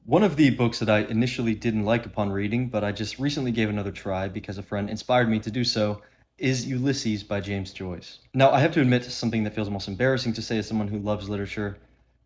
One of the books that I initially didn't like upon reading, but I just recently gave another try because a friend inspired me to do so, is Ulysses by James Joyce. Now, I have to admit something that feels almost embarrassing to say as someone who loves literature.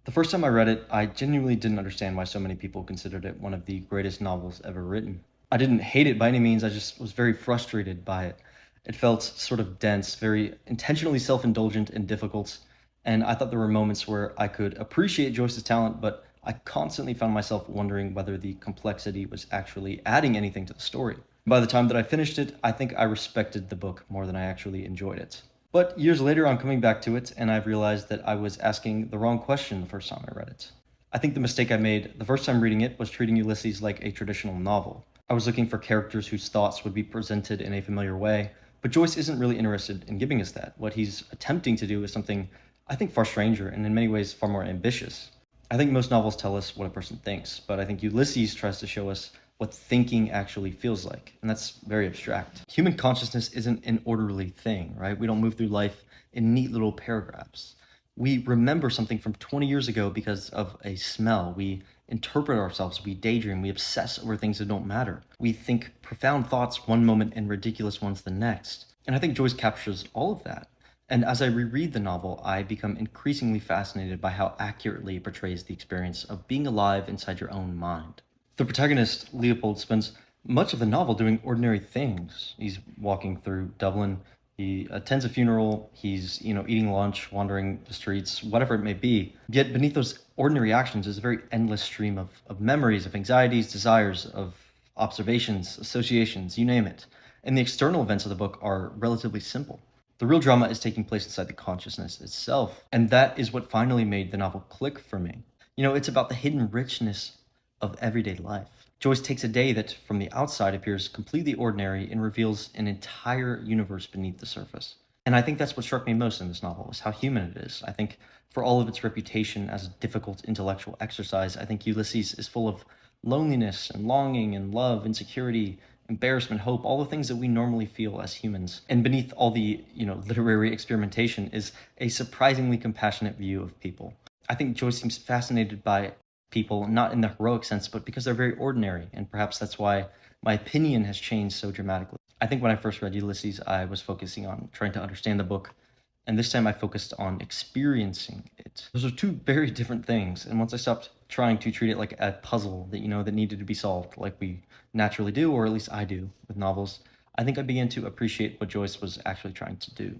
The first time I read it, I genuinely didn't understand why so many people considered it one of the greatest novels ever written. I didn't hate it by any means, I just was very frustrated by it. It felt sort of dense, very intentionally self indulgent and difficult, and I thought there were moments where I could appreciate Joyce's talent, but I constantly found myself wondering whether the complexity was actually adding anything to the story. By the time that I finished it, I think I respected the book more than I actually enjoyed it. But years later, I'm coming back to it, and I've realized that I was asking the wrong question the first time I read it. I think the mistake I made the first time reading it was treating Ulysses like a traditional novel. I was looking for characters whose thoughts would be presented in a familiar way, but Joyce isn't really interested in giving us that. What he's attempting to do is something I think far stranger and in many ways far more ambitious. I think most novels tell us what a person thinks, but I think Ulysses tries to show us what thinking actually feels like, and that's very abstract. Human consciousness isn't an orderly thing, right? We don't move through life in neat little paragraphs. We remember something from 20 years ago because of a smell. We interpret ourselves, we daydream, we obsess over things that don't matter. We think profound thoughts one moment and ridiculous ones the next. And I think Joyce captures all of that. And as I reread the novel, I become increasingly fascinated by how accurately it portrays the experience of being alive inside your own mind. The protagonist, Leopold, spends much of the novel doing ordinary things. He's walking through Dublin, he attends a funeral, he's, eating lunch, wandering the streets, whatever it may be. Yet beneath those ordinary actions is a very endless stream of memories, of anxieties, desires, of observations, associations, you name it. And the external events of the book are relatively simple. The real drama is taking place inside the consciousness itself, and that is what finally made the novel click for me. It's about the hidden richness of everyday life. Joyce takes a day that, from the outside, appears completely ordinary and reveals an entire universe beneath the surface. And I think that's what struck me most in this novel, is how human it is. I think for all of its reputation as a difficult intellectual exercise, I think Ulysses is full of loneliness and longing and love, insecurity, embarrassment, hope, all the things that we normally feel as humans. And beneath all the, literary experimentation is a surprisingly compassionate view of people. I think Joyce seems fascinated by people, not in the heroic sense, but because they're very ordinary, and perhaps that's why my opinion has changed so dramatically. I think when I first read Ulysses, I was focusing on trying to understand the book, and this time I focused on experiencing it. Those are two very different things, and once I stopped trying to treat it like a puzzle that needed to be solved, like we naturally do, or at least I do with novels, I think I began to appreciate what Joyce was actually trying to do.